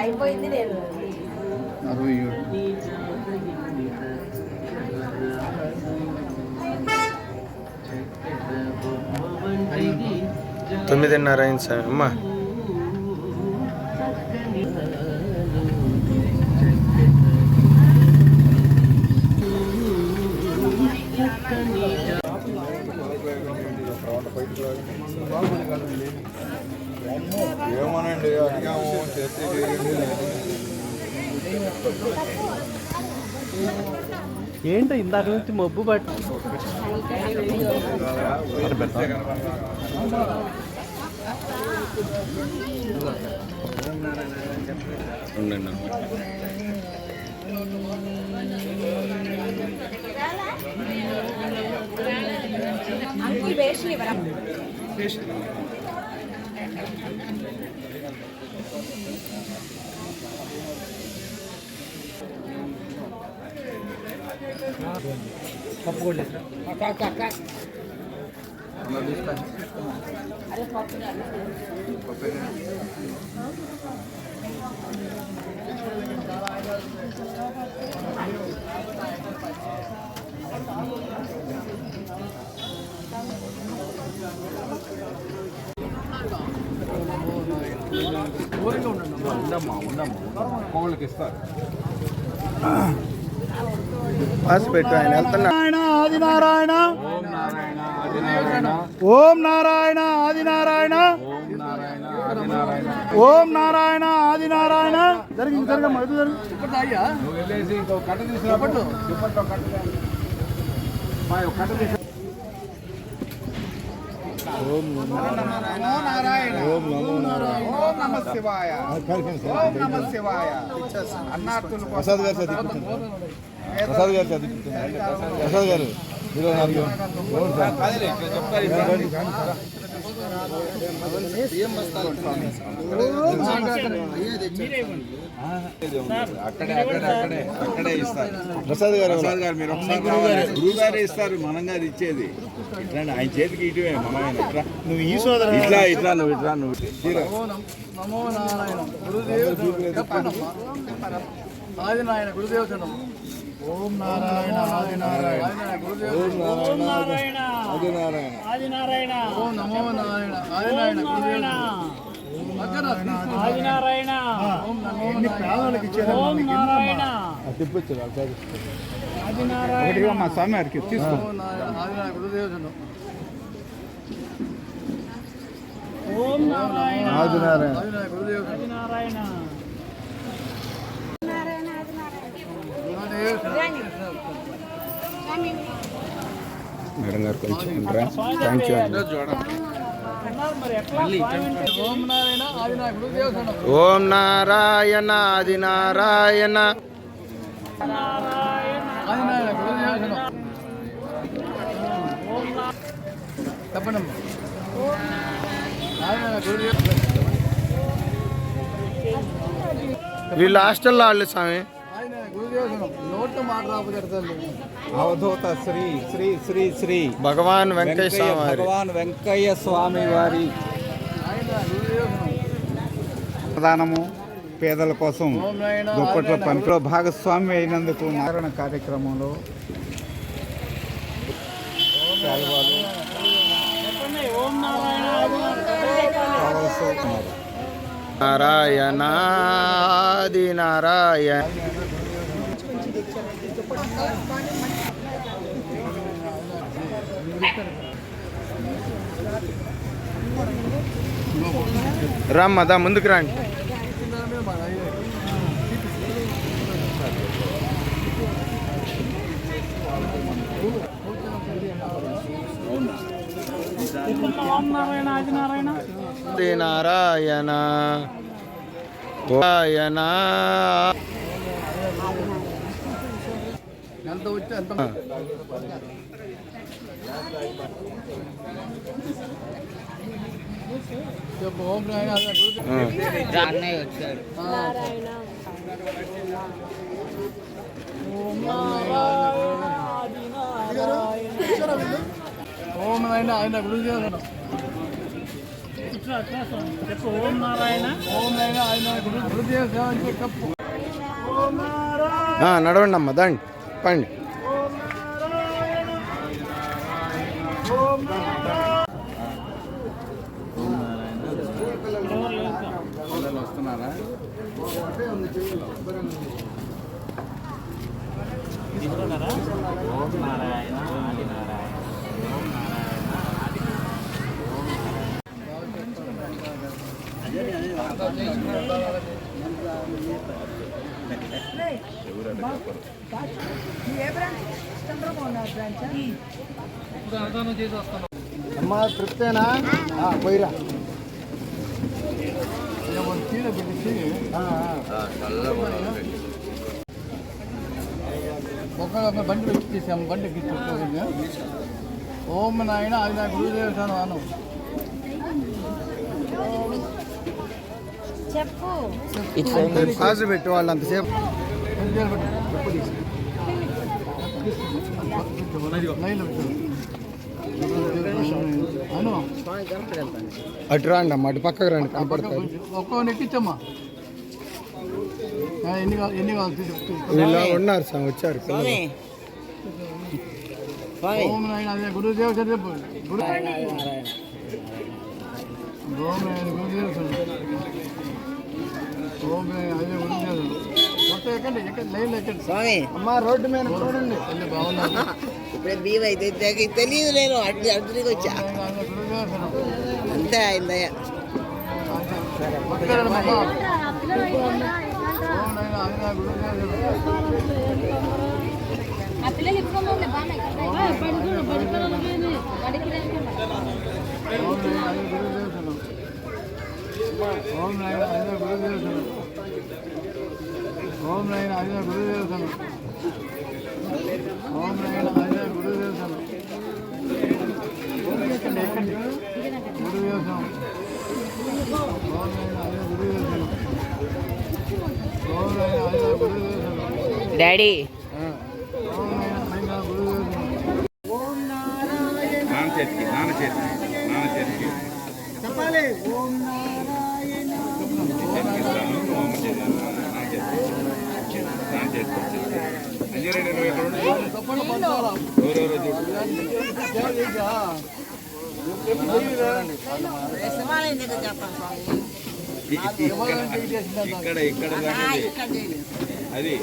అయిపోయింది నేను 9:30 అయింది సార్ అమ్మా. ఏమోనండి అడిగాము చేస్తే ఏంటో ఇందాక నుంచి మబ్బు పట్టి ఉండండి. కోళ్ళకి ఇస్తారు. పెట్టు ఆయన వెళ్తున్నా. ఆదినారాయణ ఓం నారాయణ ఆదినారాయణ ఓం నారాయణ ఆదినారాయణ జరిగింది జరగమ్మ ఎదు జరుగు నువ్వు వెళ్ళేసి ఇంకో కట్ట తీసుకున్నప్పుడు దుప్పట్లో కట్ట తీసు. ఓం నారాయణ ఓం నమ శివాయ ఓం నమ శివాయ. అన్నార్థులు ప్రసాద్ గారు ప్రసాద్ గారు ప్రసాద్ గారు అక్కడే ఇస్తారు. ప్రసాద్ గారు మీరు గురువు గారే ఇస్తారు, మనం గారు ఇచ్చేది. ఇట్లా ఆయన చేతికి ఇటువే మనం నువ్వు ఈ సోదరు ఇట్లా నువ్వు నమో నారాయణ ఆదినారాయణ గురుదేవచనం. ఓం నారాయణ ఆదినారాయణ ఓం నారాయణ ఆదినారాయణ ఆదినారాయణ ఓం నమో నారాయణ ఆదినారాయణ ఆదినారాయణ ఓం నమో నారాయణ ఓం నారాయణ తిప్పొచ్చు ఆదినారాయణ మా స్వామి వారికి తీసుకో. ఆదినారాయణ గురుదేవచనం. ఓం నారాయణ ఆదినారాయణ ఆదినారాయణ గురుదేవచనం. ఆదినారాయణ మేడం గారు కొంచెం థ్యాంక్ యూ అండి. ఓం నారాయణ ఆదినారాయణ గురుదేవచనం. ఓం నారాయణ ఆదినారాయణ ఆదినారాయణ గురుదేవచనం. చెప్పండి ఆదినారాయణ గురుదేవచనం. వీళ్ళు హాస్టల్లో వాళ్ళు స్వామి. ఆదినారాయణ గురుదేవచనం. నోటు మాట రాబోతుంది. అవధూత శ్రీ శ్రీ శ్రీ శ్రీ భగవాన్ వెంకయ్య స్వామి వారి భగవాన్ వెంకయ్య స్వామి వారి ప్రధానము పేదల కోసం దుప్పట్ల పనిలో భాగస్వామి అయినందుకు నారాయణ కార్యక్రమంలో నారాయణ ఆది నారాయణ. రామ్మదా ముందుకు రండి. ఓం నారాయణ ఆదినారాయణ ఆది నారాయణ నారాయణ. ఎంత వచ్చి ఎంత చెప్పు. ఓం నారాయణ వచ్చాడు. ఓం నారాయణ ఆయన గురుదేవచనం. చెప్పు ఓం నారాయణ ఓం నారాయణ ఆదినారాయణ గురుదేవ సేవ అని చెప్పు. ఓం నారాయణ నడవండి అమ్మ దండి పండి. ఓం నారాయణ ఓం నారాయణ. పిల్లలు వస్తున్నారా? ఓం నారాయణ ఆదినారాయణ ఓం నారాయణ అమ్మ తృప్తేనా పోయిరా. ఒక బండి పెట్టేసాము, బండి ఎక్కించు. ఓం నాయన అది నా గురుదేవ అను. చెప్పు. కాజు పెట్టి వాళ్ళు అంతసేపు అను అటు రండి అమ్మ, అటు పక్కకు రండి కనపడతారు. ఒక్కో ఎక్కించమ్మా. ఎన్ని కావాలి వీళ్ళు ఉన్నారు సార్, వచ్చారు పిల్లలు. ఓం నాయన అదే గురుదేవ చెప్పు. గురు ఓం నాయన గురుదేవ ఓం నాయన అదే గురుదేవ. మొత్తం ఎక్కండి ఎక్కండి, లైన్ ఎక్కండి. స్వామి అమ్మ రోడ్డు మీద చూడండి. బాగున్నారు. ఇప్పుడు బియ్యం అయితే తెలియదు, నేను అడ్డుకి వచ్చా, అంతే అయిందయ్య. ఆ పిల్లలు ఇప్పుకోమని బాగా ఓం నాయన అదే గురుదేవ. ఓం నాయన అదే గురుదేవ. ఓం నాయన అదే గురుదేవ. ఎక్కండి ఎక్కండి గురుదేవ. ఓం నాయన అదే గురుదేవ. ఓం నాయన అదే గురుదేవ. డాడీ ఓం నాయన గురుదేవ. ఓం నారాయణ నాన్న చేతికి చెప్పాలి. ఓం నారాయణ అంజనేయుడు నువ్వు ఎక్కడ ఉన్నావు? తప్పకుండా పంచాలా. ఎవరెవరో చూడు. శివాలయం దగ్గర చెప్పాలి స్వామి. ఇక్కడ అది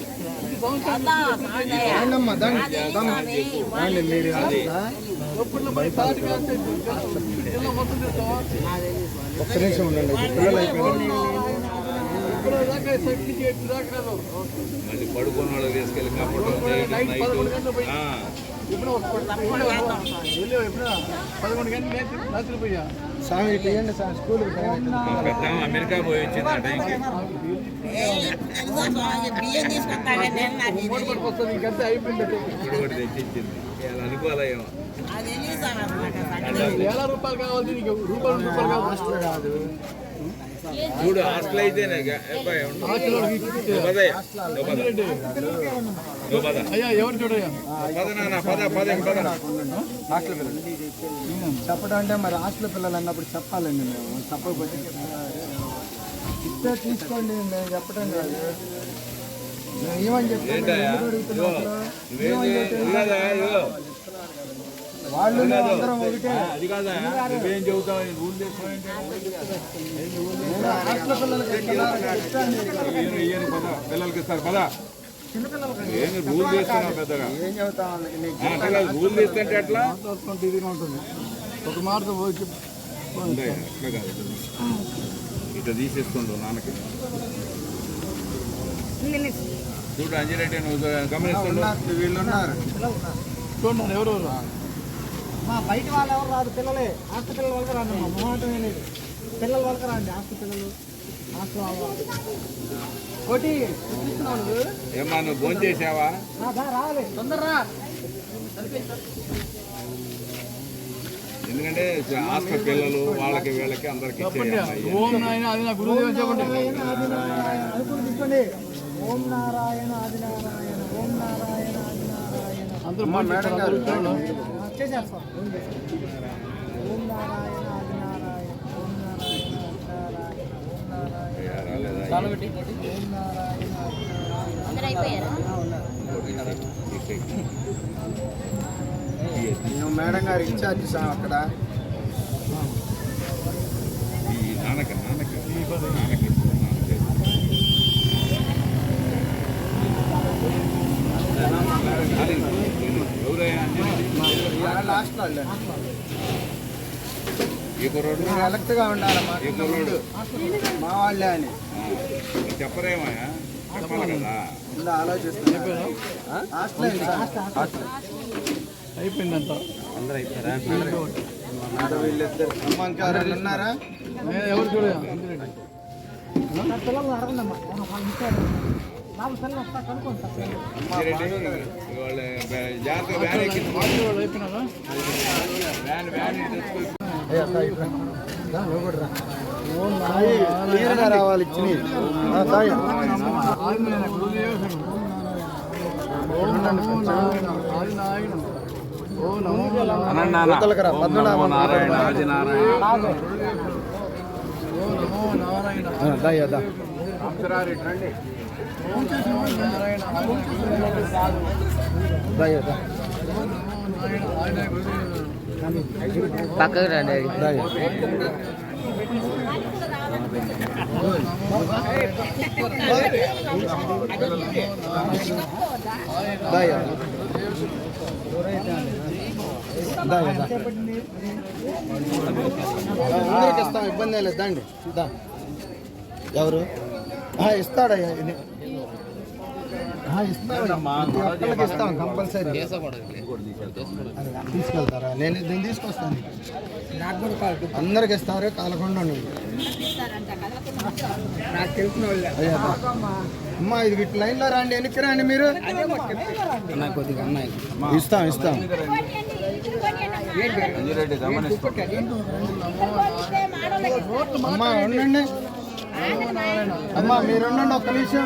రండమ్మా దండి రండి మీరు. ఒక్క నిమిషం ఉండండి, పిల్లలు అయిపోయినారు. మళ్ళీ పడుకున్న వాళ్ళు తీసుకెళ్ళి కప్పడం ఇప్పుడు 11 గంటలు రాత్రి పోయా. స్వామి ఇటు ఇవ్వండి సార్, స్కూల్కి టైం అవుతుంది. పెద్ద అమెరికా పోయి వచ్చింది ఆ టైంకి. బియ్యం తీసుకుంటాగా నేను నాకు ఇది. వస్తుంది ఇంకంతే అయిపోయింది. ఇప్పుడు కూడా తెచ్చిచ్చింది. ఇలా అనుకోవాలయ్యో. అది తెలియదు అన్నమాట. వేల రూపాయలు కావాలి, నీకు రూపాయలు కాదు. చూడు హాస్టల్ అయితేనే అయ్యా ఎవరు చూడయ్యా. హాస్టల్ పిల్లలు చెప్పడం అంటే మరి హాస్టల్ పిల్లలు అన్నప్పుడు చెప్పాలండి. మేము చెప్పకపోతే ఇస్తే తీసుకోండి, మేము చెప్పడం కాదు. ఏమని చెప్తాను వాళ్ళు అందరం ఒకటే. అది కాదా నువ్వేం చెబుతావు? హాస్టల్ పిల్లలకి ఇస్తారు పదా. ఏం రూల్ చేస్తున్నావు పెద్దగా? ఏం చెబుతాం రూల్ చేస్తుంటే ఎట్లా ఇదిగా ఉంటుంది. ఒక మాట పోయి అట్లా కాదు, ఇట్లా తీసేస్తుండు నాన్నకి. చూడు అంజిరెడ్డి నువ్వు గమనిస్తుండు. వీళ్ళు ఉన్నారు చూడండి ఎవరెవరు. బయట వాళ్ళు ఎవరు రాదు, పిల్లలే హాస్టల్ పిల్లల వాళ్ళకి రాండి. మా మొహమాటమే లేదు, పిల్లల వాళ్ళకి రండి. హాస్టల్ పిల్లలు హాస్టల్ ఒకటి చూపిస్తున్నావు. ఏమన్నా నువ్వు ఫోన్ చేసావా? రావాలి తొందరరా. ఎందుకంటే హాస్టల్ పిల్లలు వాళ్ళకి వీళ్ళకి అందరికి ఇచ్చేయాలి. ఓం నాయన అది నా గురుదేవ చెప్పండి. అనుకుని తీసుకోండి. ఓం నారాయణ ఆదినారాయణ ఓం నారాయణ ఆదినారాయణ. అందరూ మాట్లాడారు. చేసేస్తాం. ఓం నారాయణ ఆదినారాయణ ఓం నారాయణ అందరూ అయిపోయారా? నేను మేడం గారు ఇన్ఛార్జ్ సార్ అక్కడ. ఈ నాన్నక ఎవరయ్యా లాస్ట్లో ఏ కుర్రోడు మీరు ఎలక్ట్గా ఉండాలి ఏ కుర్రోడు మా వాళ్ళే అని చెప్పరేమయ్యా చెప్పాలి కదా ఇలా ఆలోచిస్తున్నాను. హాస్టల్ అయిపోయిందంట. వీళ్ళిద్దరు అమ్మ ఇంకా ఎవరైనా ఉన్నారా? ఎవరు చూడగా పిల్లలు అడగండమ్మా వాళ్ళు ఇచ్చారు నాలుగు పిల్లలు వస్తా కనుక్కోండి సార్. వాళ్ళ జాగ్రత్తగా వ్యాన్ ఎక్కింది వాళ్ళు అయిపోయినారా? నువ్వు కూడా రా. క్లియర్గా రావాలి ఇచ్చి సాయి యువతలకు రా. పద్మనాభం నారాయణ ఆదినారాయణ దా పక్కకు రండి. అందరికి ఇస్తాం, ఇబ్బంది లేదు. దండి ఎవరు ఇస్తాడయ్యా ఇది ఒక్కళ్ళకి ఇస్తాం కంపల్సరీ. తీసుకెళ్తారా? నేను తీసుకొస్తాను. అందరికి ఇస్తారు. కాలకుండా నాకు తెలిసిన వాళ్ళే. అమ్మా ఇది ఇటు లైన్లో రండి, వెనక్కి రండి మీరు. ఇస్తాం అమ్మా ఉండండి. అమ్మా మీరు ఉండండి ఒక్క నిమిషం.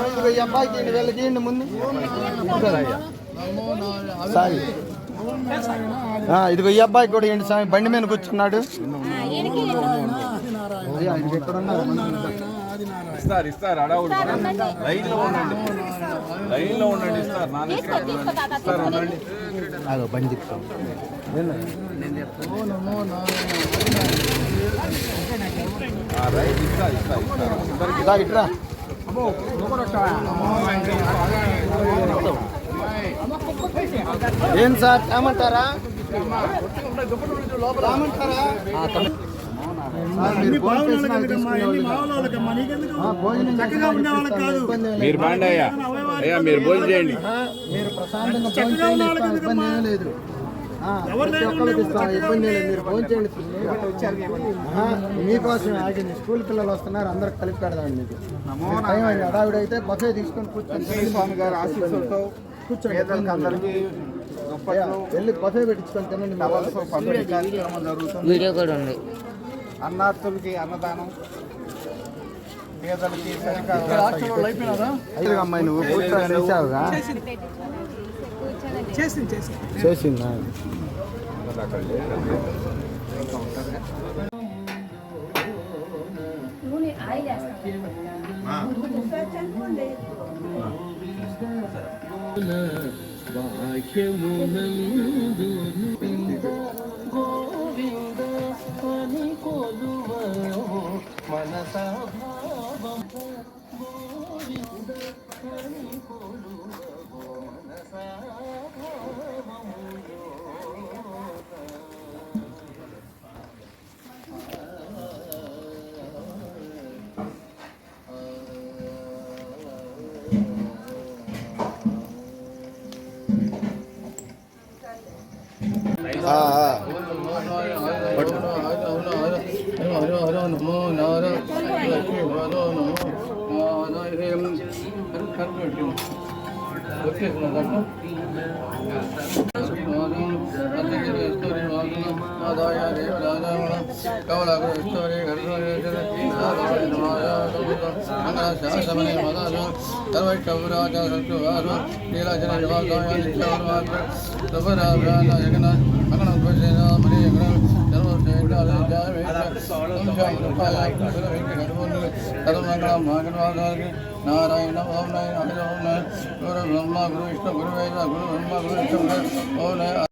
ఇదిగో ఈ అబ్బాయికి వీళ్ళకి ఇవ్వండి ముందు. సారీ ఇదిగో ఈ అబ్బాయికి కూడా ఇవ్వండి సామి. బండి మీద కూర్చున్నాడు. ఇస్తారు అడవుడు లైన్లో ఉండండి ఇస్తారు నాన్న ఇస్తారు ఉండండి. బండి తిప్పుతాం. రైట్ ఇస్తారు ఇట్రా. ఏం సార్ ఏమంటారా? మీరు బాండి అయ్యా మీరు భోజనం చేయండి. మీరు ప్రశాంతంగా భోజనం చేయండి, ఇబ్బంది ఏమీ లేదు. ప్రతి ఒక్కరికి ఇస్తాం, ఇబ్బంది లేదు. మీరు భోజనం చేయండి. మీకోసం ఆగింది. స్కూల్ పిల్లలు వస్తున్నారు, అందరికి కలిపి పెడదాం. మీకు టైం అయింది. హడావిడైతే బఫే తీసుకొని కూర్చొని స్వామి గారు ఆశీస్సులతో కూర్చొని అందరికీ వెళ్ళి బఫే పెట్టించుకొని తినండి. పంపిణీ కార్యక్రమం జరుగుతుంది. వీడియో కూడా ఉంది. అన్నార్థులకి అన్నదానం, పేదలకి అయిపోయినారా? అమ్మాయి నువ్వు కూర్చొని చేసావుగా? చేసిందా? గోవింద అని కొలువో మనసా భావం గోవింద అని కొలువో మనసా భావములో నమో నారాయణ ఓం నారాయణ ఓం గురు బ్రహ్మ గురు విష్ణు గురు వేద గురు బ్రహ్మ గురు విష్ణు ఓం